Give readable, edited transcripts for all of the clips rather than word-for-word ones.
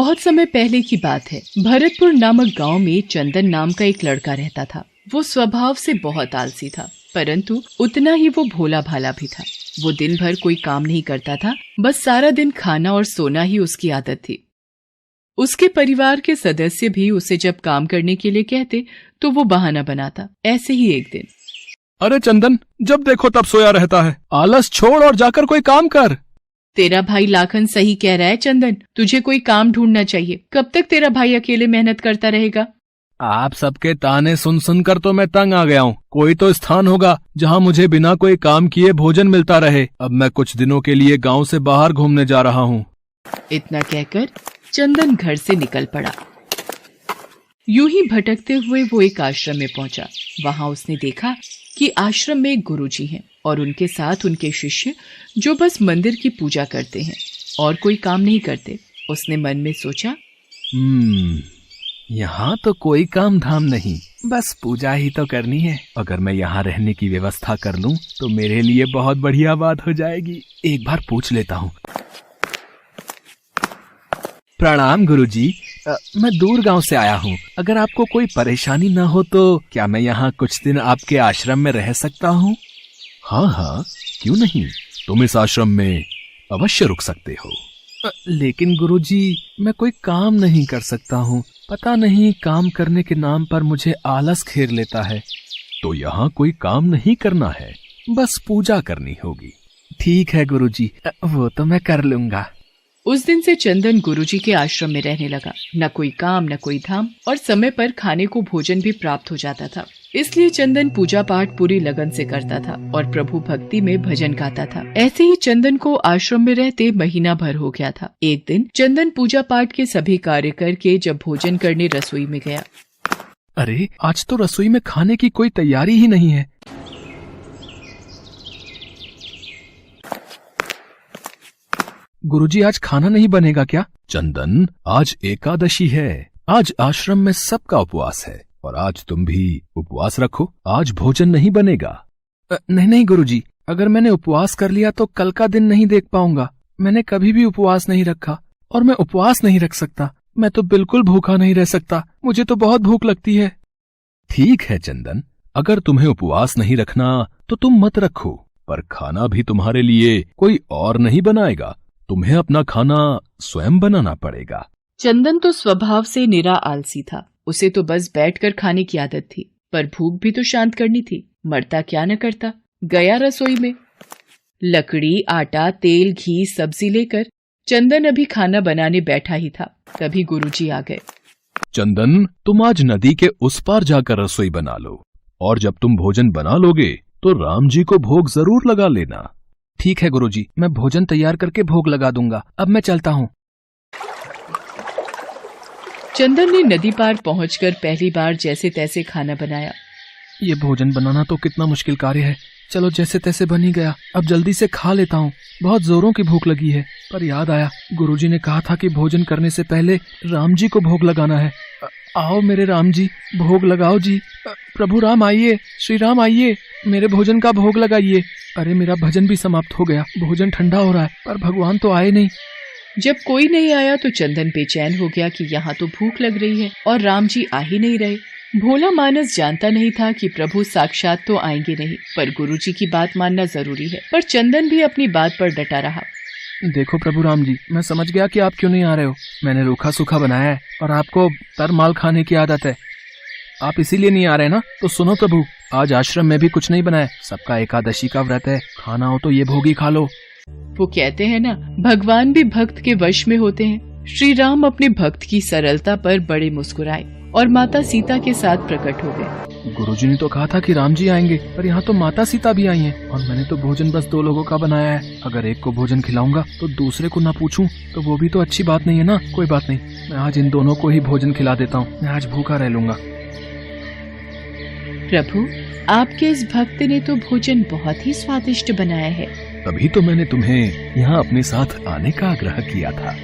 बहुत समय पहले की बात है। भरतपुर नामक गांव में चंदन नाम का एक लड़का रहता था। वो स्वभाव से बहुत आलसी था, परंतु उतना ही वो भोला भाला भी था। वो दिन भर कोई काम नहीं करता था, बस सारा दिन खाना और सोना ही उसकी आदत थी। उसके परिवार के सदस्य भी उसे जब काम करने के लिए कहते तो वो बहाना बनाता। ऐसे ही एक दिन, अरे चंदन, जब देखो तब सोया रहता है, आलस छोड़ और जाकर कोई काम कर। तेरा भाई लाखन सही कह रहा है चंदन, तुझे कोई काम ढूंढना चाहिए। कब तक तेरा भाई अकेले मेहनत करता रहेगा? आप सबके ताने सुन सुनकर तो मैं तंग आ गया हूँ। कोई तो स्थान होगा जहाँ मुझे बिना कोई काम किए भोजन मिलता रहे। अब मैं कुछ दिनों के लिए गांव से बाहर घूमने जा रहा हूँ। इतना कहकर चंदन घर से निकल पड़ा। यूं ही भटकते हुए वो एक आश्रम में पहुंचा। वहां उसने देखा कि आश्रम में एक गुरुजी हैं और उनके साथ उनके शिष्य, जो बस मंदिर की पूजा करते हैं और कोई काम नहीं करते। उसने मन में सोचा, यहाँ तो कोई काम धाम नहीं, बस पूजा ही तो करनी है। अगर मैं यहाँ रहने की व्यवस्था कर लूँ तो मेरे लिए बहुत बढ़िया बात हो जाएगी। एक बार पूछ लेता हूँ। प्रणाम गुरुजी, मैं दूर गांव से आया हूँ। अगर आपको कोई परेशानी न हो तो क्या मैं यहाँ कुछ दिन आपके आश्रम में रह सकता हूँ? हाँ, क्यों नहीं, तुम इस आश्रम में अवश्य रुक सकते हो। लेकिन गुरुजी, मैं कोई काम नहीं कर सकता हूँ। पता नहीं काम करने के नाम पर मुझे आलस घेर लेता है। तो यहाँ कोई काम नहीं करना है, बस पूजा करनी होगी। ठीक है गुरुजी, वो तो मैं कर लूंगा। उस दिन से चंदन गुरुजी के आश्रम में रहने लगा। न कोई काम न कोई धाम, और समय पर खाने को भोजन भी प्राप्त हो जाता था। इसलिए चंदन पूजा पाठ पूरी लगन से करता था और प्रभु भक्ति में भजन गाता था। ऐसे ही चंदन को आश्रम में रहते महीना भर हो गया था। एक दिन चंदन पूजा पाठ के सभी कार्य करके जब भोजन करने रसोई में गया। अरे, आज तो रसोई में खाने की कोई तैयारी ही नहीं है। गुरुजी, आज खाना नहीं बनेगा क्या? चंदन, आज एकादशी है। आज आश्रम में सबका उपवास है और आज तुम भी उपवास रखो। आज भोजन नहीं बनेगा। नहीं गुरुजी, अगर मैंने उपवास कर लिया तो कल का दिन नहीं देख पाऊंगा। मैंने कभी भी उपवास नहीं रखा और मैं उपवास नहीं रख सकता। मैं तो बिल्कुल भूखा नहीं रह सकता। मुझे तो बहुत भूख लगती है। ठीक है चंदन, अगर तुम्हें उपवास नहीं रखना तो तुम मत रखो, पर खाना भी तुम्हारे लिए कोई और नहीं बनाएगा। तुम्हें अपना खाना स्वयं बनाना पड़ेगा। चंदन तो स्वभाव से निरा आलसी था। उसे तो बस बैठकर खाने की आदत थी, पर भूख भी तो शांत करनी थी। मरता क्या न करता। गया रसोई में। लकड़ी, आटा, तेल, घी, सब्जी लेकर चंदन अभी खाना बनाने बैठा ही था, तभी गुरुजी आ गए। चंदन, तुम आज नदी के उस पार जाकर रसोई बना लो, और जब तुम भोजन बना लोगे तो राम जी को भोग जरूर लगा लेना। ठीक है गुरुजी, मैं भोजन तैयार करके भोग लगा दूंगा। अब मैं चलता हूँ। चंदन ने नदी पार पहुंचकर पहली बार जैसे तैसे खाना बनाया। ये भोजन बनाना तो कितना मुश्किल कार्य है। चलो, जैसे तैसे बन ही गया। अब जल्दी से खा लेता हूँ। बहुत जोरों की भूख लगी है। पर याद आया, गुरुजी ने कहा था कि भोजन करने से पहले राम जी को भोग लगाना है। आओ मेरे राम जी, भोग लगाओ जी। प्रभु राम आइए, श्री राम आइए, मेरे भोजन का भोग लगाइए। अरे, मेरा भजन भी समाप्त हो गया। भोजन ठंडा हो रहा है, पर भगवान तो आए नहीं। जब कोई नहीं आया तो चंदन बेचैन हो गया कि यहाँ तो भूख लग रही है और राम जी आ ही नहीं रहे। भोला मानस जानता नहीं था कि प्रभु साक्षात तो आएंगे नहीं, पर गुरुजी की बात मानना जरूरी है। पर चंदन भी अपनी बात पर डटा रहा। देखो प्रभु राम जी, मैं समझ गया कि आप क्यों नहीं आ रहे हो। मैंने रूखा सूखा बनाया है और आपको तर माल खाने की आदत है। आप इसीलिए नहीं आ रहे ना? तो सुनो प्रभु, आज आश्रम में भी कुछ नहीं बनाया। सबका एकादशी का व्रत है। खाना हो तो ये भोग ही खा लो। वो कहते हैं ना, भगवान भी भक्त के वश में होते हैं। श्री राम अपने भक्त की सरलता पर बड़े मुस्कुराए और माता सीता के साथ प्रकट हो गए। गुरुजी ने तो कहा था कि राम जी आएंगे, पर यहाँ तो माता सीता भी आई हैं और मैंने तो भोजन बस 2 लोगों का बनाया है। अगर एक को भोजन खिलाऊंगा तो दूसरे को ना पूछूं तो वो भी तो अच्छी बात नहीं है ना। कोई बात नहीं, मैं आज इन दोनों को ही भोजन खिला देता हूँ। मैं आज भूखा रह लूंगा। प्रभु, आपके इस भक्त ने तो भोजन बहुत ही स्वादिष्ट बनाया है। तभी तो मैंने तुम्हें यहाँ अपने साथ आने का आग्रह किया था।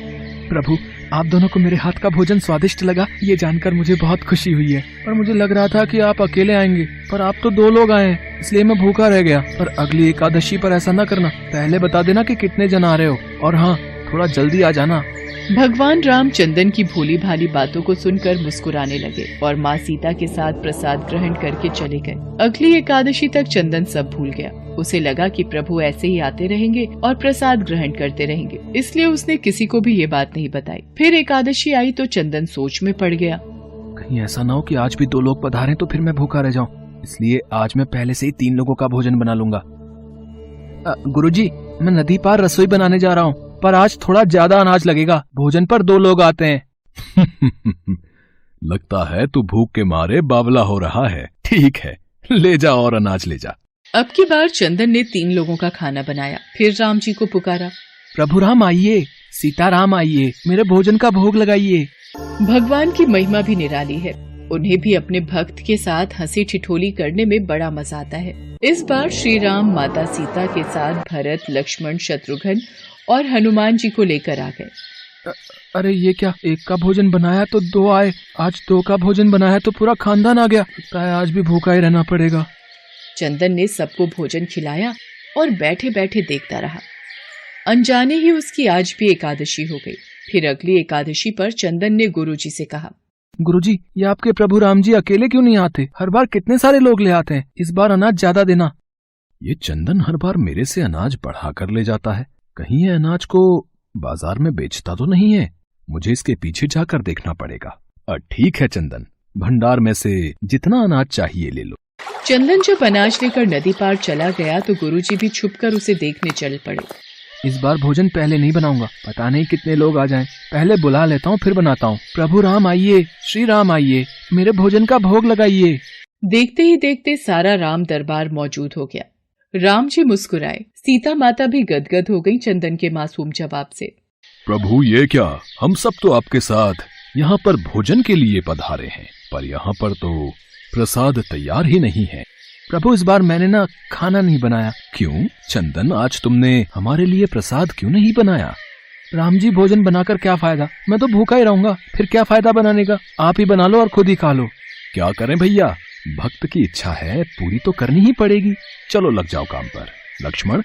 प्रभु, आप दोनों को मेरे हाथ का भोजन स्वादिष्ट लगा, ये जानकर मुझे बहुत खुशी हुई है। पर मुझे लग रहा था कि आप अकेले आएंगे, पर आप तो 2 लोग आए हैं, इसलिए मैं भूखा रह गया। पर अगली एकादशी पर ऐसा न करना। पहले बता देना कि कितने जन आ रहे हो, और हाँ, थोड़ा जल्दी आ जाना। भगवान राम चंदन की भोली भाली बातों को सुनकर मुस्कुराने लगे और माँ सीता के साथ प्रसाद ग्रहण करके चले गए। अगली एकादशी तक चंदन सब भूल गया। उसे लगा कि प्रभु ऐसे ही आते रहेंगे और प्रसाद ग्रहण करते रहेंगे, इसलिए उसने किसी को भी ये बात नहीं बताई। फिर एकादशी आई तो चंदन सोच में पड़ गया। कहीं ऐसा ना हो कि आज भी 2 लोग पधारे तो फिर मैं भूखा रह जाऊं, इसलिए आज मैं पहले से ही 3 लोगों का भोजन बना लूंगा। गुरुजी, मैं नदी पार रसोई बनाने जा रहा हूँ, पर आज थोड़ा ज्यादा अनाज लगेगा, भोजन पर 2 लोग आते हैं। लगता है तू भूख के मारे बावला हो रहा है। ठीक है, ले जा और अनाज ले जा। अब की बार चंदन ने 3 लोगों का खाना बनाया। फिर राम जी को पुकारा, प्रभु राम आइए, सीता राम आइए, मेरे भोजन का भोग लगाइए। भगवान की महिमा भी निराली है। उन्हें भी अपने भक्त के साथ हंसी ठिठोली करने में बड़ा मजा आता है। इस बार श्री राम माता सीता के साथ भरत, लक्ष्मण, शत्रुघ्न और हनुमान जी को लेकर आ गए। अरे ये क्या, एक का भोजन बनाया तो 2 आए, आज 2 का भोजन बनाया तो पूरा खानदान आ गया। लगता है आज भी भूखा ही रहना पड़ेगा। चंदन ने सबको भोजन खिलाया और बैठे बैठे देखता रहा। अनजाने ही उसकी आज भी एकादशी हो गई। फिर अगली एकादशी पर चंदन ने गुरुजी से कहा, गुरुजी, ये आपके प्रभु राम जी अकेले क्यों नहीं आते? हर बार कितने सारे लोग ले आते हैं, इस बार अनाज ज्यादा देना। ये चंदन हर बार मेरे से अनाज बढ़ा कर ले जाता है, कहीं ये अनाज को बाजार में बेचता तो नहीं है। मुझे इसके पीछे जाकर देखना पड़ेगा। ठीक है चंदन, भंडार में से जितना अनाज चाहिए ले लो। चंदन जब अनाज लेकर नदी पार चला गया तो गुरुजी भी छुपकर उसे देखने चल पड़े। इस बार भोजन पहले नहीं बनाऊंगा, पता नहीं कितने लोग आ जाएं। पहले बुला लेता हूँ फिर बनाता हूँ। प्रभु राम आइए, श्री राम आइए, मेरे भोजन का भोग लगाइए। देखते ही देखते सारा राम दरबार मौजूद हो गया। राम जी मुस्कुराए। सीता माता भी गदगद हो गई चंदन के मासूम जवाब से। प्रभु ये क्या, हम सब तो आपके साथ यहाँ पर भोजन के लिए पधारे हैं, पर यहाँ पर तो प्रसाद तैयार ही नहीं है। प्रभु इस बार मैंने ना खाना नहीं बनाया। क्यों चंदन, आज तुमने हमारे लिए प्रसाद क्यों नहीं बनाया? राम जी, भोजन बनाकर क्या फायदा, मैं तो भूखा ही रहूंगा, फिर क्या फायदा बनाने का? आप ही बना लो और खुद ही खा लो। क्या करें भैया, भक्त की इच्छा है, पूरी तो करनी ही पड़ेगी। चलो लग जाओ काम पर। लक्ष्मण,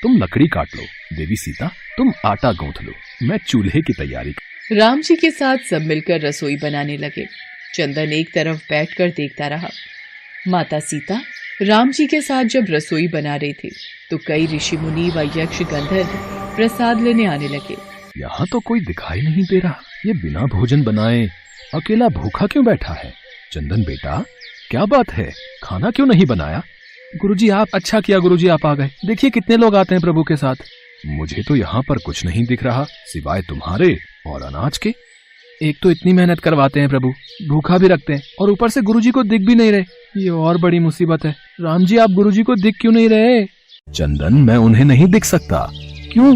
तुम लकड़ी काट लो, देवी सीता तुम आटा गूंथ लो, मैं चूल्हे की तैयारी। राम जी के साथ सब मिलकर रसोई बनाने लगे। चंदन एक तरफ बैठकर देखता रहा। माता सीता राम जी के साथ जब रसोई बना रही थी तो कई ऋषि मुनि व यक्ष गंधर्व प्रसाद लेने आने लगे। यहाँ तो कोई दिखाई नहीं दे रहा, ये बिना भोजन बनाए अकेला भूखा क्यों बैठा है? चंदन बेटा, क्या बात है, खाना क्यों नहीं बनाया? गुरुजी, आप अच्छा किया गुरुजी, आप आ गए। देखिए कितने लोग आते हैं प्रभु के साथ। मुझे तो यहाँ पर कुछ नहीं दिख रहा सिवाय तुम्हारे और अनाज के। एक तो इतनी मेहनत करवाते हैं प्रभु, भूखा भी रखते हैं, और ऊपर से गुरुजी को दिख भी नहीं रहे। ये और बड़ी मुसीबत है। राम जी, आप गुरुजी को दिख क्यों नहीं रहे? चंदन, मैं उन्हें नहीं दिख सकता। क्यों?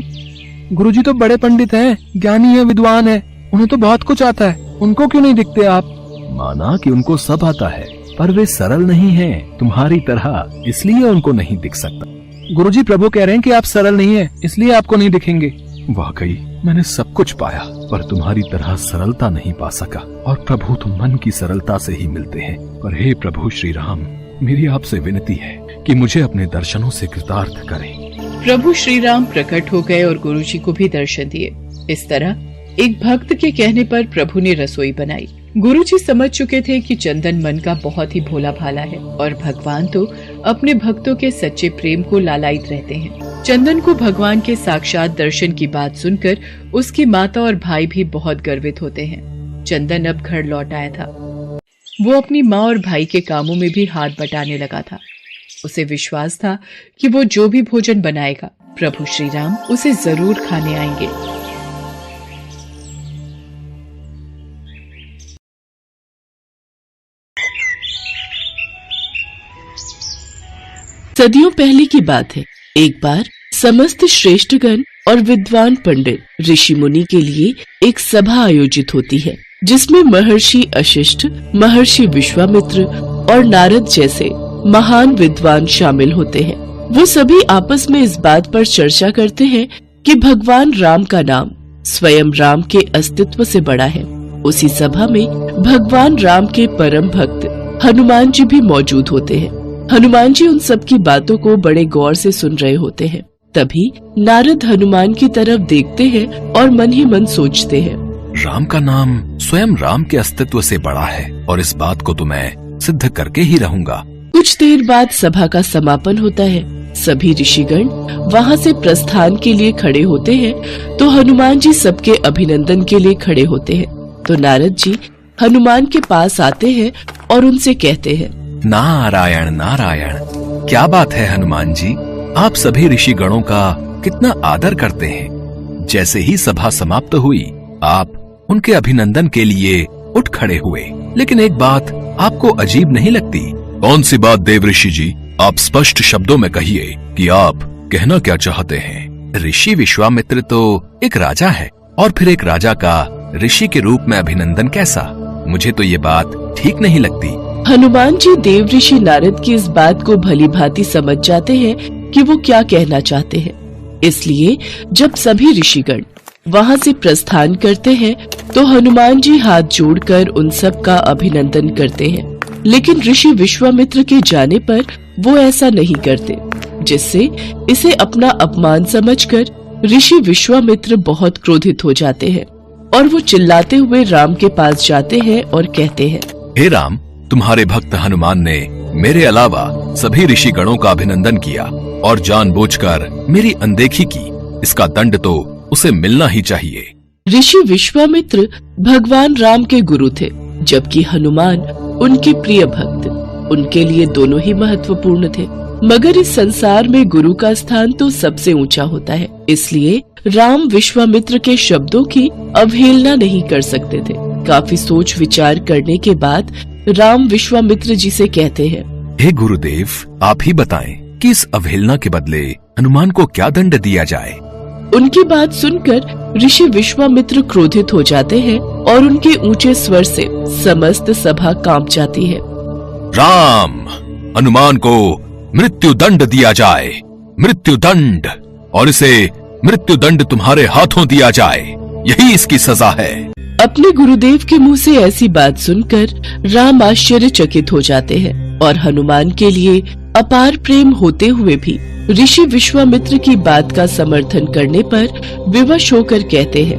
गुरुजी तो बड़े पंडित हैं, ज्ञानी है, विद्वान है, उन्हें तो बहुत कुछ आता है, उनको क्यों नहीं दिखते आप? माना कि उनको सब आता है, पर वे सरल नहीं हैं तुम्हारी तरह, इसलिए उनको नहीं दिख सकता। गुरुजी, प्रभु कह रहे हैं कि आप सरल नहीं हैं, इसलिए आपको नहीं दिखेंगे। वाकई मैंने सब कुछ पाया, पर तुम्हारी तरह सरलता नहीं पा सका, और प्रभु तुम मन की सरलता से ही मिलते हैं। पर हे प्रभु श्री राम, मेरी आपसे विनती है कि मुझे अपने दर्शनों से कृतार्थ करें। प्रभु श्री राम प्रकट हो गए और गुरुजी को भी दर्शन दिए। इस तरह एक भक्त के कहने पर प्रभु ने रसोई बनाई। गुरुजी समझ चुके थे कि चंदन मन का बहुत ही भोला भाला है और भगवान तो अपने भक्तों के सच्चे प्रेम को लालायित रहते हैं। चंदन को भगवान के साक्षात दर्शन की बात सुनकर उसकी माता और भाई भी बहुत गर्वित होते हैं। चंदन अब घर लौट आया था। वो अपनी माँ और भाई के कामों में भी हाथ बटाने लगा था। उसे विश्वास था कि वो जो भी भोजन बनाएगा प्रभु श्री राम उसे जरूर खाने आएंगे। सदियों पहले की बात है। एक बार समस्त श्रेष्ठगण और विद्वान पंडित ऋषि मुनि के लिए एक सभा आयोजित होती है, जिसमें महर्षि वशिष्ठ, महर्षि विश्वामित्र और नारद जैसे महान विद्वान शामिल होते हैं। वो सभी आपस में इस बात पर चर्चा करते हैं कि भगवान राम का नाम स्वयं राम के अस्तित्व से बड़ा है। उसी सभा में भगवान राम के परम भक्त हनुमान जी भी मौजूद होते हैं। हनुमान जी उन सब की बातों को बड़े गौर से सुन रहे होते हैं। तभी नारद हनुमान की तरफ देखते हैं और मन ही मन सोचते हैं, राम का नाम स्वयं राम के अस्तित्व से बड़ा है और इस बात को तो मैं सिद्ध करके ही रहूंगा। कुछ देर बाद सभा का समापन होता है। सभी ऋषिगण वहाँ से प्रस्थान के लिए खड़े होते हैं तो हनुमान जी सबके अभिनंदन के लिए खड़े होते हैं। तो नारद जी हनुमान के पास आते हैं और उनसे कहते हैं, नारायण नारायण, क्या बात है हनुमान जी, आप सभी ऋषि गणों का कितना आदर करते हैं। जैसे ही सभा समाप्त हुई आप उनके अभिनंदन के लिए उठ खड़े हुए, लेकिन एक बात आपको अजीब नहीं लगती? कौन सी बात देव ऋषि जी, आप स्पष्ट शब्दों में कहिए कि आप कहना क्या चाहते हैं। ऋषि विश्वामित्र तो एक राजा है और फिर एक राजा का ऋषि के रूप में अभिनंदन कैसा? मुझे तो ये बात ठीक नहीं लगती। हनुमान जी देव ऋषि नारद की इस बात को भली भांति समझ जाते हैं कि वो क्या कहना चाहते हैं। इसलिए जब सभी ऋषिगण वहाँ से प्रस्थान करते हैं तो हनुमान जी हाथ जोड़कर उन सब का अभिनंदन करते हैं। लेकिन ऋषि विश्वामित्र के जाने पर वो ऐसा नहीं करते, जिससे इसे अपना अपमान समझकर ऋषि विश्वामित्र बहुत क्रोधित हो जाते हैं और वो चिल्लाते हुए राम के पास जाते हैं और कहते हैं, हे राम, तुम्हारे भक्त हनुमान ने मेरे अलावा सभी ऋषि गणों का अभिनंदन किया और जानबूझकर मेरी अनदेखी की। इसका दंड तो उसे मिलना ही चाहिए। ऋषि विश्वामित्र भगवान राम के गुरु थे, जबकि हनुमान उनके प्रिय भक्त। उनके लिए दोनों ही महत्वपूर्ण थे, मगर इस संसार में गुरु का स्थान तो सबसे ऊंचा होता है। इसलिए राम विश्वामित्र के शब्दों की अवहेलना नहीं कर सकते थे। काफी सोच विचार करने के बाद राम विश्वामित्र जी से कहते हैं, हे गुरुदेव, आप ही बताएं कि इस अवहेलना के बदले हनुमान को क्या दंड दिया जाए। उनकी बात सुनकर ऋषि विश्वामित्र क्रोधित हो जाते हैं और उनके ऊंचे स्वर से समस्त सभा कांप जाती है। राम, हनुमान को मृत्यु दंड दिया जाए, मृत्यु दंड, और इसे मृत्यु दंड तुम्हारे हाथों दिया जाए, यही इसकी सजा है। अपने गुरुदेव के मुंह से ऐसी बात सुनकर राम आश्चर्यचकित हो जाते हैं और हनुमान के लिए अपार प्रेम होते हुए भी ऋषि विश्वामित्र की बात का समर्थन करने पर विवश होकर कहते हैं,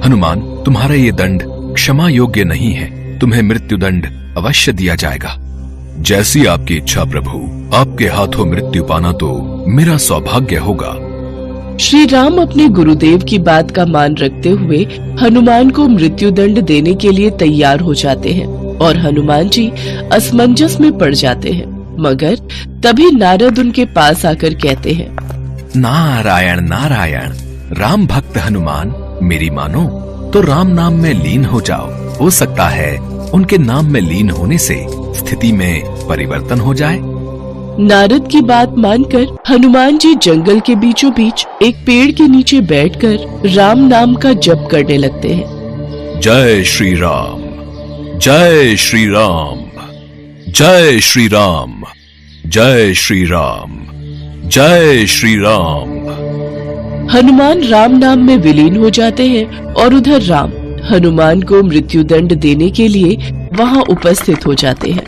हनुमान, तुम्हारा ये दंड क्षमा योग्य नहीं है, तुम्हें मृत्यु दंड अवश्य दिया जाएगा। जैसी आपकी इच्छा प्रभु, आपके हाथों मृत्यु पाना तो मेरा सौभाग्य होगा। श्री राम अपने गुरुदेव की बात का मान रखते हुए हनुमान को मृत्यु दंड देने के लिए तैयार हो जाते हैं और हनुमान जी असमंजस में पड़ जाते हैं। मगर तभी नारद उनके पास आकर कहते हैं, नारायण नारायण, राम भक्त हनुमान, मेरी मानो तो राम नाम में लीन हो जाओ। हो सकता है उनके नाम में लीन होने से स्थिति में परिवर्तन हो जाए। नारद की बात मानकर हनुमान जी जंगल के बीचों बीच एक पेड़ के नीचे बैठकर राम नाम का जप करने लगते हैं। जय श्री राम, जय श्री राम, जय श्री राम, जय श्री राम, जय श्री राम। हनुमान राम नाम में विलीन हो जाते हैं और उधर राम हनुमान को मृत्यु दंड देने के लिए वहाँ उपस्थित हो जाते हैं।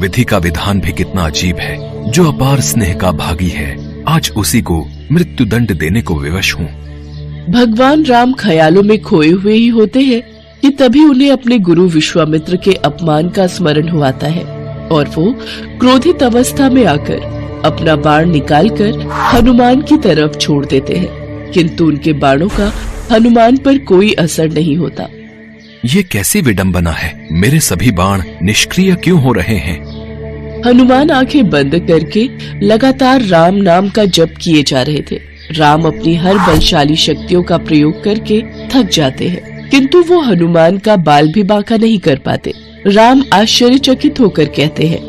विधि का विधान भी कितना अजीब है। जो अपार स्नेह का भागी है, आज उसी को मृत्यु दंड देने को विवश हूँ। भगवान राम ख्यालों में खोए हुए ही होते हैं कि तभी उन्हें अपने गुरु विश्वामित्र के अपमान का स्मरण हुआता है और वो क्रोधित अवस्था में आकर अपना बाण निकालकर हनुमान की तरफ छोड़ देते हैं, किंतु उनके बाणों का हनुमान पर कोई असर नहीं होता। ये कैसी विडंबना है, मेरे सभी बाण निष्क्रिय क्यों हो रहे हैं? हनुमान आंखें बंद करके लगातार राम नाम का जप किए जा रहे थे। राम अपनी हर बलशाली शक्तियों का प्रयोग करके थक जाते हैं, किंतु वो हनुमान का बाल भी बांका नहीं कर पाते। राम आश्चर्यचकित होकर कहते हैं,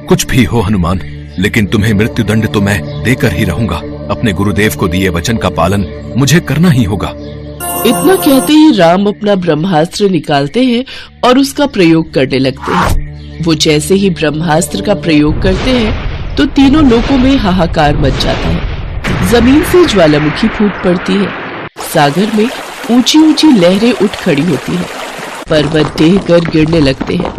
कुछ भी हो हनुमान, लेकिन तुम्हें मृत्यु दंड तो मैं देकर ही रहूंगा। अपने गुरुदेव को दिए वचन का पालन मुझे करना ही होगा। इतना कहते ही राम अपना ब्रह्मास्त्र निकालते हैं और उसका प्रयोग करने लगते हैं। वो जैसे ही ब्रह्मास्त्र का प्रयोग करते हैं तो तीनों लोकों में हाहाकार मच जाता है। जमीन से ज्वालामुखी फूट पड़ती है, सागर में ऊंची ऊंची लहरें उठ खड़ी होती है, पर्वत ढह कर गिरने लगते हैं,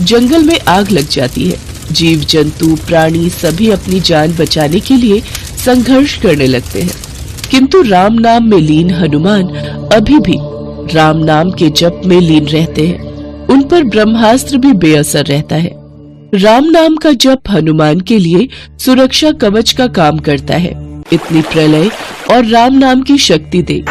जंगल में आग लग जाती है। जीव जंतु प्राणी सभी अपनी जान बचाने के लिए संघर्ष करने लगते हैं। किंतु राम नाम में लीन हनुमान अभी भी राम नाम के जप में लीन रहते हैं। उन पर ब्रह्मास्त्र भी बेअसर रहता है। राम नाम का जप हनुमान के लिए सुरक्षा कवच का काम करता है। इतनी प्रलय और राम नाम की शक्ति देख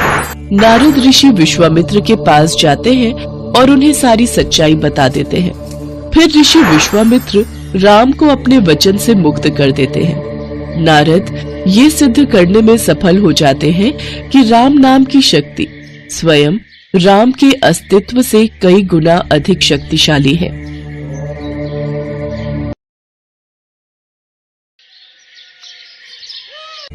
नारद ऋषि विश्वामित्र के पास जाते हैं और उन्हें सारी सच्चाई बता देते हैं। फिर ऋषि विश्वामित्र राम को अपने वचन से मुक्त कर देते हैं। नारद ये सिद्ध करने में सफल हो जाते हैं कि राम नाम की शक्ति स्वयं राम के अस्तित्व से कई गुना अधिक शक्तिशाली है।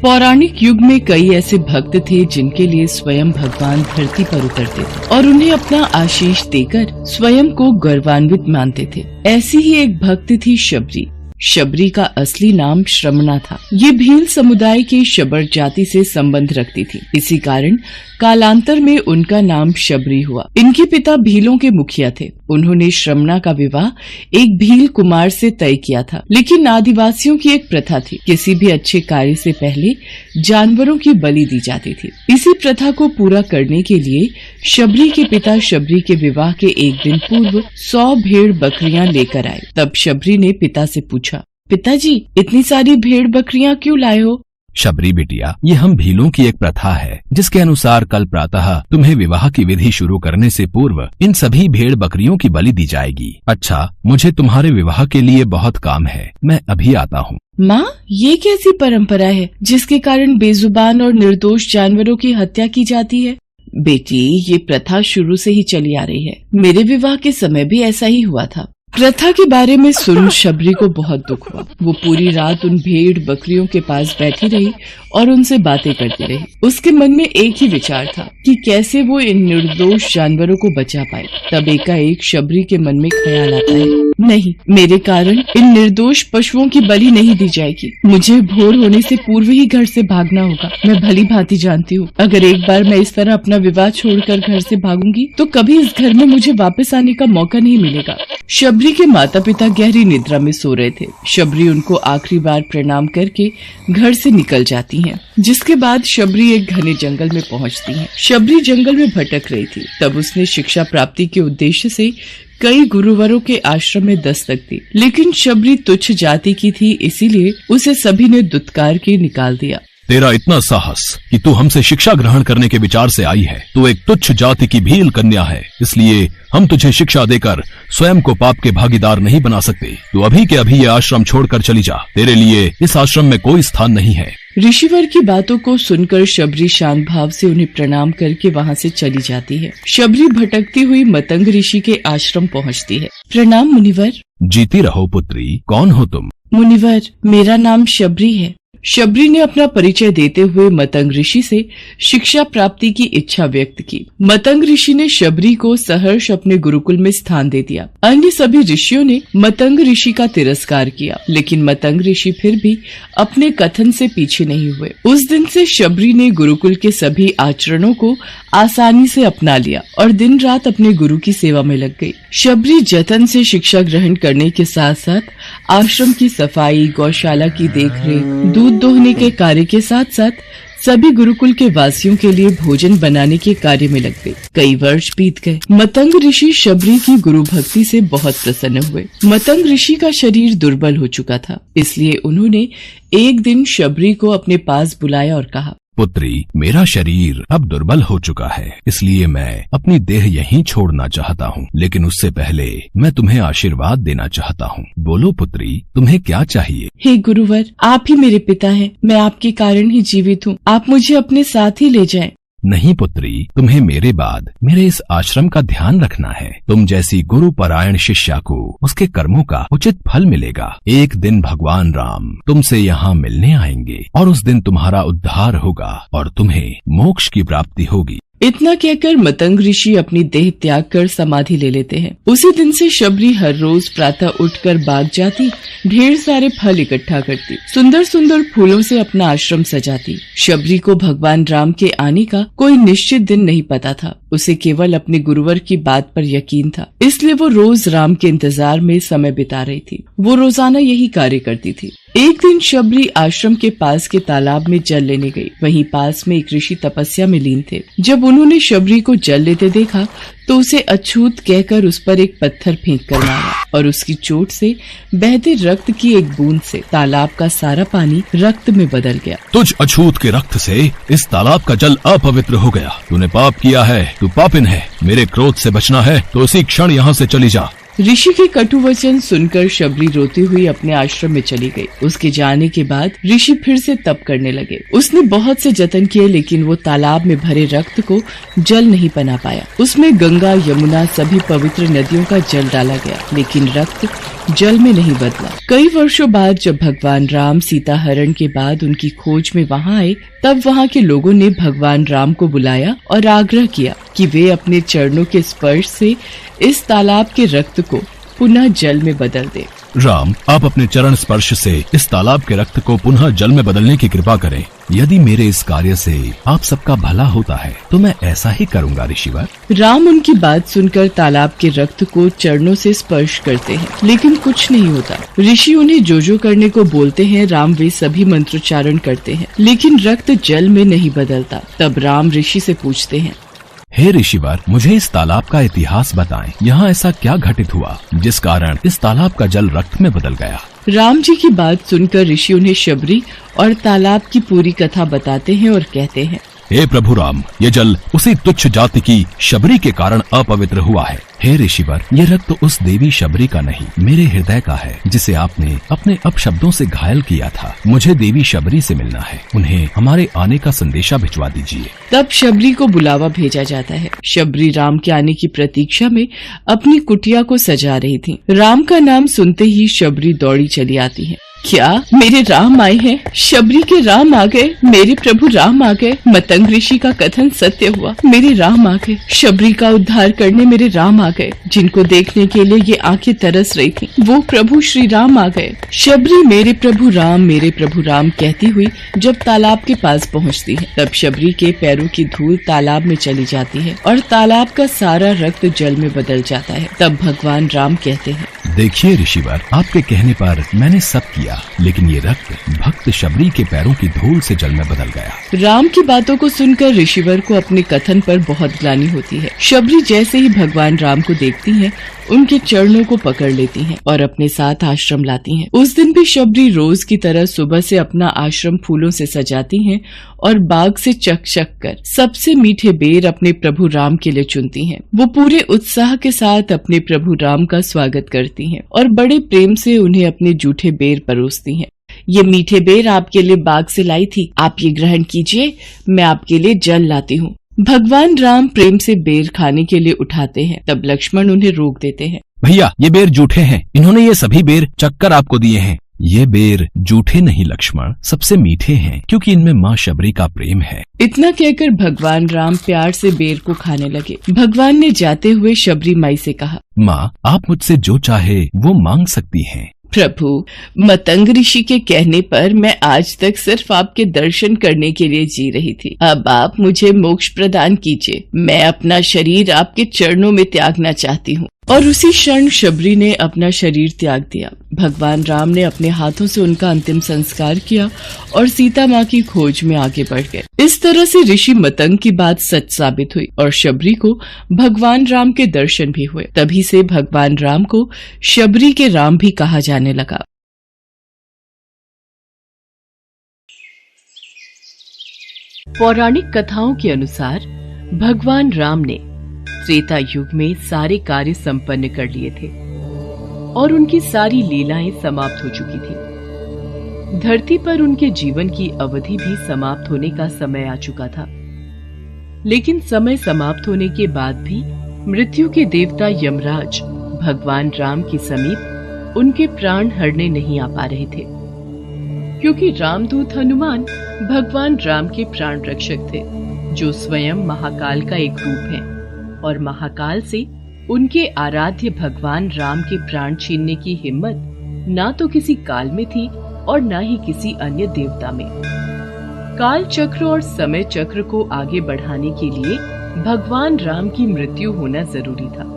पौराणिक युग में कई ऐसे भक्त थे जिनके लिए स्वयं भगवान धरती पर उतरते थे और उन्हें अपना आशीष देकर स्वयं को गौरवान्वित मानते थे। ऐसी ही एक भक्त थी शबरी। शबरी का असली नाम श्रमणा था। ये भील समुदाय की शबर जाति से संबंध रखती थी। इसी कारण कालांतर में उनका नाम शबरी हुआ। इनके पिता भीलों के मुखिया थे। उन्होंने श्रमणा का विवाह एक भील कुमार से तय किया था। लेकिन आदिवासियों की एक प्रथा थी, किसी भी अच्छे कार्य से पहले जानवरों की बलि दी जाती थी। इसी प्रथा को पूरा करने के लिए शबरी के पिता शबरी के विवाह के एक दिन पूर्व 100 भेड़ बकरियां लेकर आए। तब शबरी ने पिता से पूछा, पिताजी इतनी सारी भेड़ बकरियां क्यों लाए हो? शबरी बिटिया, ये हम भीलों की एक प्रथा है जिसके अनुसार कल प्रातः तुम्हें विवाह की विधि शुरू करने से पूर्व इन सभी भेड़ बकरियों की बलि दी जाएगी। अच्छा, मुझे तुम्हारे विवाह के लिए बहुत काम है, मैं अभी आता हूँ। माँ, ये कैसी परंपरा है जिसके कारण बेजुबान और निर्दोष जानवरों की हत्या की जाती है? बेटी, ये प्रथा शुरू से ही चली आ रही है। मेरे विवाह के समय भी ऐसा ही हुआ था। प्रथा के बारे में सुन शबरी को बहुत दुख हुआ। वो पूरी रात उन भेड़ बकरियों के पास बैठी रही और उनसे बातें करती रही। उसके मन में एक ही विचार था कि कैसे वो इन निर्दोष जानवरों को बचा पाए। तब एकाएक शबरी के मन में ख्याल आता है, नहीं, मेरे कारण इन निर्दोष पशुओं की बलि नहीं दी जाएगी। मुझे भोर होने से पूर्व ही घर से भागना होगा। मैं भली भांति जानती हूँ, अगर एक बार मैं इस तरह अपना विवाह छोड़कर घर से भागूंगी तो कभी इस घर में मुझे वापस आने का मौका नहीं मिलेगा। शबरी के माता पिता गहरी निद्रा में सो रहे थे। शबरी उनको आखिरी बार प्रणाम करके घर से निकल जाती हैं, जिसके बाद शबरी एक घने जंगल में पहुंचती हैं। शबरी जंगल में भटक रही थी। तब उसने शिक्षा प्राप्ति के उद्देश्य से कई गुरुवरों के आश्रम में दस्तक दी, लेकिन शबरी तुच्छ जाति की थी, इसीलिए उसे सभी ने दुत्कार के निकाल दिया। तेरा इतना साहस कि तू हमसे शिक्षा ग्रहण करने के विचार से आई है। तू एक तुच्छ जाति की भील कन्या है, इसलिए हम तुझे शिक्षा देकर स्वयं को पाप के भागीदार नहीं बना सकते। तू अभी के अभी ये आश्रम छोड़कर चली जा। तेरे लिए इस आश्रम में कोई स्थान नहीं है। ऋषिवर की बातों को सुनकर शबरी शांत भाव से उन्हें प्रणाम करके वहाँ से चली जाती है। शबरी भटकती हुई मतंग ऋषि के आश्रम पहुँचती है। प्रणाम मुनिवर। जीती रहो पुत्री, कौन हो तुम? मुनिवर, मेरा नाम शबरी है। शबरी ने अपना परिचय देते हुए मतंग ऋषि से शिक्षा प्राप्ति की इच्छा व्यक्त की। मतंग ऋषि ने शबरी को सहर्ष अपने गुरुकुल में स्थान दे दिया। अन्य सभी ऋषियों ने मतंग ऋषि का तिरस्कार किया, लेकिन मतंग ऋषि फिर भी अपने कथन से पीछे नहीं हुए। उस दिन से शबरी ने गुरुकुल के सभी आचरणों को आसानी से अपना लिया और दिन रात अपने गुरु की सेवा में लग गई। शबरी जतन से शिक्षा ग्रहण करने के साथ साथ आश्रम की सफाई, गौशाला की देखरेख, दूध दोहने के कार्य के साथ साथ सभी गुरुकुल के वासियों के लिए भोजन बनाने के कार्य में लग गई। कई वर्ष बीत गए। मतंग ऋषि शबरी की गुरु भक्ति से बहुत प्रसन्न हुए। मतंग ऋषि का शरीर दुर्बल हो चुका था, इसलिए उन्होंने एक दिन शबरी को अपने पास बुलाया और कहा, पुत्री, मेरा शरीर अब दुर्बल हो चुका है, इसलिए मैं अपनी देह यहीं छोड़ना चाहता हूँ। लेकिन उससे पहले मैं तुम्हें आशीर्वाद देना चाहता हूँ। बोलो पुत्री, तुम्हें क्या चाहिए? हे गुरुवर, आप ही मेरे पिता हैं। मैं आपके कारण ही जीवित हूँ। आप मुझे अपने साथ ही ले जाएं। नहीं पुत्री, तुम्हें मेरे बाद मेरे इस आश्रम का ध्यान रखना है। तुम जैसी गुरु परायण शिष्या को उसके कर्मों का उचित फल मिलेगा। एक दिन भगवान राम तुमसे यहाँ मिलने आएंगे और उस दिन तुम्हारा उद्धार होगा और तुम्हें मोक्ष की प्राप्ति होगी। इतना कहकर मतंग ऋषि अपनी देह त्याग कर समाधि ले लेते हैं। उसी दिन से शबरी हर रोज प्रातः उठकर बाग जाती, ढेर सारे फल इकट्ठा करती, सुंदर सुंदर फूलों से अपना आश्रम सजाती। शबरी को भगवान राम के आने का कोई निश्चित दिन नहीं पता था। उसे केवल अपने गुरुवर की बात पर यकीन था, इसलिए वो रोज राम के इंतजार में समय बिता रही थी। वो रोजाना यही कार्य करती थी। एक दिन शबरी आश्रम के पास के तालाब में जल लेने गई। वहीं पास में एक ऋषि तपस्या में लीन थे। जब उन्होंने शबरी को जल लेते देखा तो उसे अछूत कहकर उस पर एक पत्थर फेंक कर मारा और उसकी चोट से बहते रक्त की एक बूंद से तालाब का सारा पानी रक्त में बदल गया। तुझ अछूत के रक्त से इस तालाब का जल अपवित्र हो गया। तूने पाप किया है, तू पापिन है। मेरे क्रोध से बचना है तो इसी क्षण यहाँ से चली जा। ऋषि के कटु वचन सुनकर शबरी रोती हुई अपने आश्रम में चली गई। उसके जाने के बाद ऋषि फिर से तप करने लगे। उसने बहुत से जतन किए लेकिन वो तालाब में भरे रक्त को जल नहीं बना पाया। उसमें गंगा, यमुना सभी पवित्र नदियों का जल डाला गया लेकिन रक्त जल में नहीं बदला। कई वर्षों बाद जब भगवान राम सीता हरण के बाद उनकी खोज में वहाँ आए, तब वहाँ के लोगों ने भगवान राम को बुलाया और आग्रह किया कि वे अपने चरणों के स्पर्श से इस तालाब के रक्त को पुनः जल में बदल दे। राम, आप अपने चरण स्पर्श से इस तालाब के रक्त को पुनः जल में बदलने की कृपा करें। यदि मेरे इस कार्य से आप सबका भला होता है तो मैं ऐसा ही करूँगा ऋषिवर। राम उनकी बात सुनकर तालाब के रक्त को चरणों से स्पर्श करते हैं लेकिन कुछ नहीं होता। ऋषि उन्हें जो करने को बोलते हैं राम वे सभी मंत्रोच्चारण करते हैं लेकिन रक्त जल में नहीं बदलता। तब राम ऋषि से पूछते हैं, हे ऋषिवर, मुझे इस तालाब का इतिहास बताएं। यहाँ ऐसा क्या घटित हुआ जिस कारण इस तालाब का जल रक्त में बदल गया। राम जी की बात सुनकर ऋषि उन्हें शबरी और तालाब की पूरी कथा बताते हैं और कहते हैं, हे प्रभु राम, ये जल उसी तुच्छ जाति की शबरी के कारण अपवित्र हुआ है। हे ऋषिवर, ये रक्त उस देवी शबरी का नहीं, मेरे हृदय का है जिसे आपने अपने अपशब्दों से घायल किया था। मुझे देवी शबरी से मिलना है। उन्हें हमारे आने का संदेशा भिजवा दीजिए। तब शबरी को बुलावा भेजा जाता है। शबरी राम के आने की प्रतीक्षा में अपनी कुटिया को सजा रही थी। राम का नाम सुनते ही शबरी दौड़ी चली आती है। क्या मेरे राम आए हैं? शबरी के राम आ गए, मेरे प्रभु राम आ गए। मतंग ऋषि का कथन सत्य हुआ, मेरे राम आ गए। शबरी का उद्धार करने मेरे राम आ गए। जिनको देखने के लिए ये आंखें तरस रही थी वो प्रभु श्री राम आ गए। शबरी मेरे प्रभु राम कहती हुई जब तालाब के पास पहुंचती है तब शबरी के पैरों की धूल तालाब में चली जाती है और तालाब का सारा रक्त जल में बदल जाता है। तब भगवान राम कहते हैं, देखिए ऋषिवर, आपके कहने पर मैंने सब किया लेकिन ये रक्त भक्त शबरी के पैरों की धूल से जल में बदल गया। राम की बातों को सुनकर ऋषिवर को अपने कथन पर बहुत ग्लानि होती है। शबरी जैसे ही भगवान राम को देखती हैं, उनके चरणों को पकड़ लेती हैं और अपने साथ आश्रम लाती हैं। उस दिन भी शबरी रोज की तरह सुबह से अपना आश्रम फूलों से सजाती हैं और बाग से चक कर सबसे मीठे बेर अपने प्रभु राम के लिए चुनती हैं। वो पूरे उत्साह के साथ अपने प्रभु राम का स्वागत करती हैं और बड़े प्रेम से उन्हें अपने जूठे बेर परोसती हैं। ये मीठे बेर आपके लिए बाग से लाई थी, आप ये ग्रहण कीजिए, मैं आपके लिए जल लाती हूँ। भगवान राम प्रेम से बेर खाने के लिए उठाते हैं, तब लक्ष्मण उन्हें रोक देते हैं। भैया, ये बेर जूठे हैं, इन्होंने ये सभी बेर चक्कर आपको दिए हैं। ये बेर जूठे नहीं लक्ष्मण, सबसे मीठे हैं क्योंकि इनमें माँ शबरी का प्रेम है। इतना कहकर भगवान राम प्यार से बेर को खाने लगे। भगवान ने जाते हुए शबरी माई से कहा, माँ, आप मुझसे जो चाहे वो मांग सकती हैं। प्रभु, मतंग ऋषि के कहने पर मैं आज तक सिर्फ आपके दर्शन करने के लिए जी रही थी। अब आप मुझे मोक्ष प्रदान कीजिए। मैं अपना शरीर आपके चरणों में त्यागना चाहती हूँ। और उसी क्षण शबरी ने अपना शरीर त्याग दिया। भगवान राम ने अपने हाथों से उनका अंतिम संस्कार किया और सीता माँ की खोज में आगे बढ़ गए। इस तरह से ऋषि मतंग की बात सच साबित हुई और शबरी को भगवान राम के दर्शन भी हुए। तभी से भगवान राम को शबरी के राम भी कहा जाने लगा। पौराणिक कथाओं के अनुसार भगवान राम ने त्रेता युग में सारे कार्य संपन्न कर लिए थे और उनकी सारी लीलाएं समाप्त हो चुकी थी। धरती पर उनके जीवन की अवधि भी समाप्त होने का समय आ चुका था। लेकिन समय समाप्त होने के बाद भी मृत्यु के देवता यमराज भगवान राम के समीप उनके प्राण हरने नहीं आ पा रहे थे, क्योंकि रामदूत हनुमान भगवान राम के प्राण रक्षक थे, जो स्वयं महाकाल का एक रूप है और महाकाल से उनके आराध्य भगवान राम के प्राण छीनने की हिम्मत ना तो किसी काल में थी और ना ही किसी अन्य देवता में। काल चक्र और समय चक्र को आगे बढ़ाने के लिए भगवान राम की मृत्यु होना जरूरी था।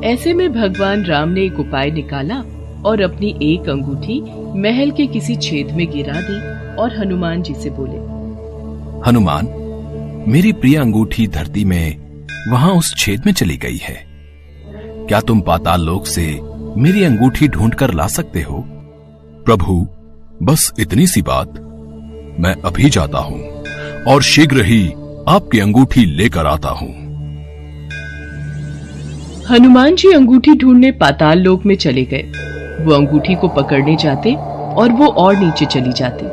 ऐसे में भगवान राम ने एक उपाय निकाला और अपनी एक अंगूठी महल के किसी छेद में गिरा दी और हनुमान जी से बोले, हनुमान, मेरी प्रिय अंगूठी धरती में वहां उस छेद में चली गई है। क्या तुम पाताल लोक से मेरी अंगूठी ढूंढ कर ला सकते हो? प्रभु, बस इतनी सी बात। मैं अभी जाता हूं और शीघ्र ही आपकी अंगूठी लेकर आता हूं। हनुमान जी अंगूठी ढूंढने पाताल लोक में चले गए। वो अंगूठी को पकड़ने जाते और वो और नीचे चली जाती।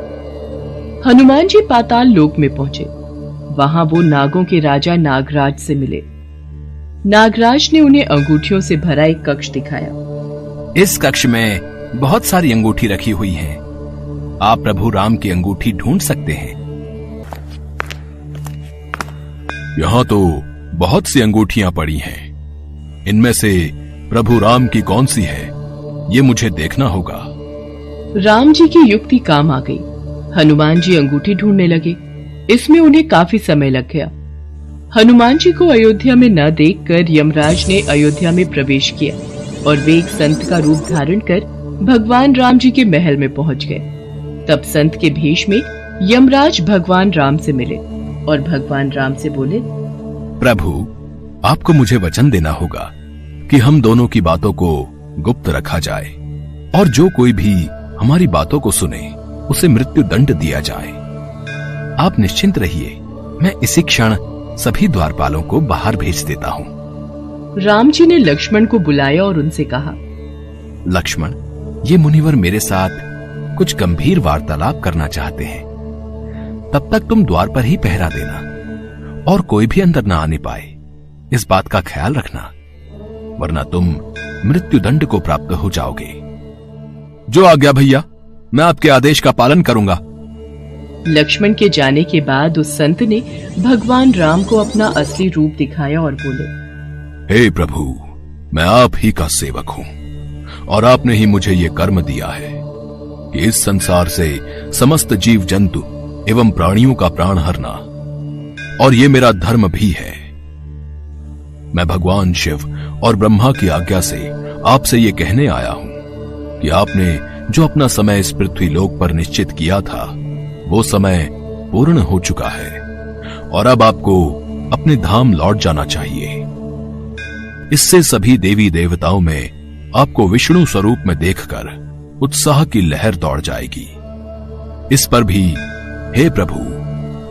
हनुमान जी पाताल लोक में पहुंचे। वहां वो नागों के राजा नागराज से मिले। नागराज ने उन्हें अंगूठियों से भरा एक कक्ष दिखाया। इस कक्ष में बहुत सारी अंगूठी रखी हुई हैं। आप प्रभु राम की अंगूठी ढूंढ सकते हैं। यहाँ तो बहुत सी अंगूठियां पड़ी हैं। इनमें से प्रभु राम की कौन सी है, ये मुझे देखना होगा। राम जी की युक्ति काम आ गई। हनुमान जी अंगूठी ढूंढने लगे। इसमें उन्हें काफी समय लग गया। हनुमान जी को अयोध्या में न देखकर यमराज ने अयोध्या में प्रवेश किया और वे एक संत का रूप धारण कर भगवान राम जी के महल में पहुंच गए। तब संत के भेष में यमराज भगवान राम से मिले और भगवान राम से बोले, प्रभु, आपको मुझे वचन देना होगा कि हम दोनों की बातों को गुप्त रखा जाए और जो कोई भी हमारी बातों को सुने उसे मृत्यु दंड दिया जाए। आप निश्चिंत रहिए, मैं इसी क्षण सभी द्वारपालों को बाहर भेज देता हूँ। राम जी ने लक्ष्मण को बुलाया और उनसे कहा, लक्ष्मण, ये मुनिवर मेरे साथ कुछ गंभीर वार्तालाप करना चाहते हैं। तब तक तुम द्वार पर ही पहरा देना और कोई भी अंदर न आने पाए, इस बात का ख्याल रखना, वरना तुम मृत्यु दंड को प्राप्त हो जाओगे। जो आज्ञा भैया, मैं आपके आदेश का पालन करूंगा। लक्ष्मण के जाने के बाद उस संत ने भगवान राम को अपना असली रूप दिखाया और बोले, हे प्रभु, मैं आप ही का सेवक हूं और आपने ही मुझे ये कर्म दिया है कि इस संसार से समस्त जीव जंतु एवं प्राणियों का प्राण हरना, और ये मेरा धर्म भी है। मैं भगवान शिव और ब्रह्मा की आज्ञा से आपसे ये कहने आया हूं कि आपने जो अपना समय इस पृथ्वी लोक पर निश्चित किया था, वो समय पूर्ण हो चुका है और अब आपको अपने धाम लौट जाना चाहिए। इससे सभी देवी देवताओं में आपको विष्णु स्वरूप में देखकर उत्साह की लहर दौड़ जाएगी। इस पर भी हे प्रभु,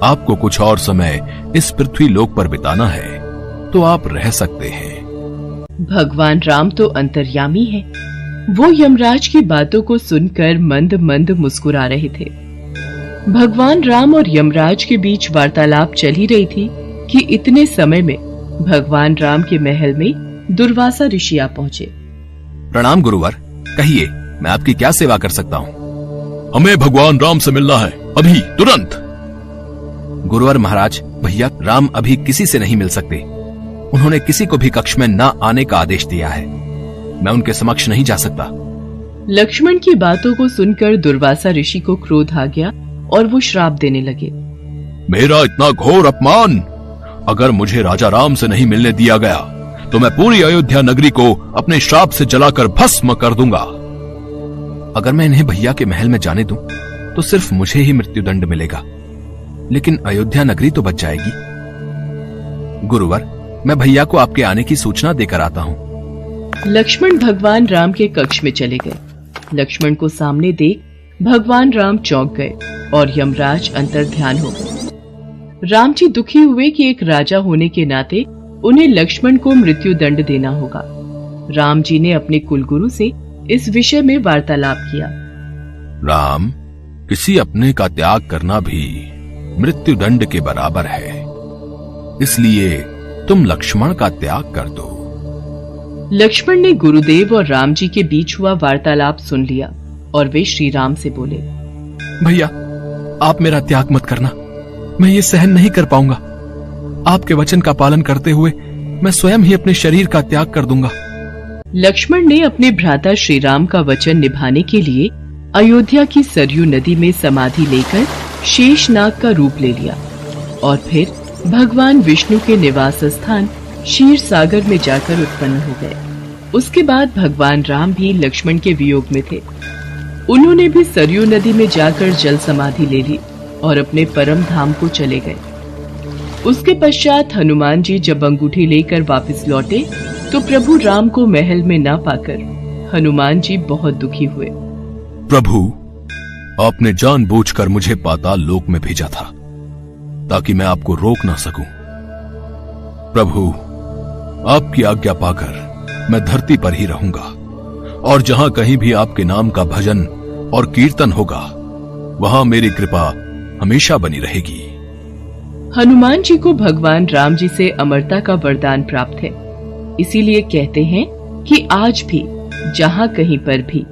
आपको कुछ और समय इस पृथ्वी लोक पर बिताना है तो आप रह सकते हैं। भगवान राम तो अंतर्यामी है। वो यमराज की बातों को सुनकर मंद मंद मुस्कुरा रहे थे। भगवान राम और यमराज के बीच वार्तालाप चल ही रही थी कि इतने समय में भगवान राम के महल में दुर्वासा ऋषि आ पहुंचे। प्रणाम गुरुवर, कहिए मैं आपकी क्या सेवा कर सकता हूँ? हमें भगवान राम से मिलना है, अभी तुरंत। गुरुवर महाराज, भैया राम अभी किसी से नहीं मिल सकते। उन्होंने किसी को भी कक्ष में न आने का आदेश दिया है। मैं उनके समक्ष नहीं जा सकता। लक्ष्मण की बातों को सुनकर दुर्वासा ऋषि को क्रोध आ गया और वो श्राप देने लगे। मेरा इतना घोर अपमान! अगर मुझे राजा राम से नहीं मिलने दिया गया तो मैं पूरी अयोध्या नगरी को अपने श्राप से जलाकर भस्म कर दूंगा। अगर मैं इन्हें भैया के महल में जाने दूं तो सिर्फ मुझे ही मृत्यु दंड मिलेगा, लेकिन अयोध्या नगरी तो बच जाएगी। गुरुवर, मैं भैया को आपके आने की सूचना देकर आता हूँ। लक्ष्मण भगवान राम के कक्ष में चले गए। लक्ष्मण को सामने देख भगवान राम चौंक गए और यमराज अंतर्ध्यान हो गए। राम जी दुखी हुए कि एक राजा होने के नाते उन्हें लक्ष्मण को मृत्यु दंड देना होगा। राम जी ने अपने कुलगुरु से इस विषय में वार्तालाप किया। राम, किसी अपने का त्याग करना भी मृत्यु दंड के बराबर है, इसलिए तुम लक्ष्मण का त्याग कर दो। लक्ष्मण ने गुरुदेव और राम जी के बीच हुआ वार्तालाप सुन लिया और वे श्री राम से बोले, भैया आप मेरा त्याग मत करना, मैं ये सहन नहीं कर पाऊंगा। आपके वचन का पालन करते हुए मैं स्वयं ही अपने शरीर का त्याग कर दूंगा। लक्ष्मण ने अपने भ्राता श्री राम का वचन निभाने के लिए अयोध्या की सरयू नदी में समाधि लेकर शेषनाग का रूप ले लिया और फिर भगवान विष्णु के निवास स्थान क्षीर सागर में जाकर उत्पन्न हो गए। उसके बाद भगवान राम भी लक्ष्मण के वियोग में थे। उन्होंने भी सरयू नदी में जाकर जल समाधि ले ली और अपने परम धाम को चले गए। उसके पश्चात हनुमान जी जब अंगूठी लेकर वापस लौटे तो प्रभु राम को महल में ना पाकर हनुमान जी बहुत दुखी हुए। प्रभु, आपने जानबूझकर मुझे पाताल लोक में भेजा था ताकि मैं आपको रोक ना सकूं। प्रभु, आपकी आज्ञा पाकर मैं धरती पर ही रहूंगा और जहां कहीं भी आपके नाम का भजन और कीर्तन होगा वहां मेरी कृपा हमेशा बनी रहेगी। हनुमान जी को भगवान राम जी से अमरता का वरदान प्राप्त है, इसीलिए कहते हैं कि आज भी जहां कहीं पर भी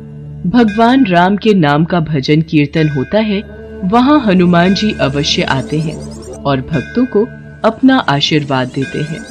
भगवान राम के नाम का भजन कीर्तन होता है वहां हनुमान जी अवश्य आते हैं और भक्तों को अपना आशीर्वाद देते हैं।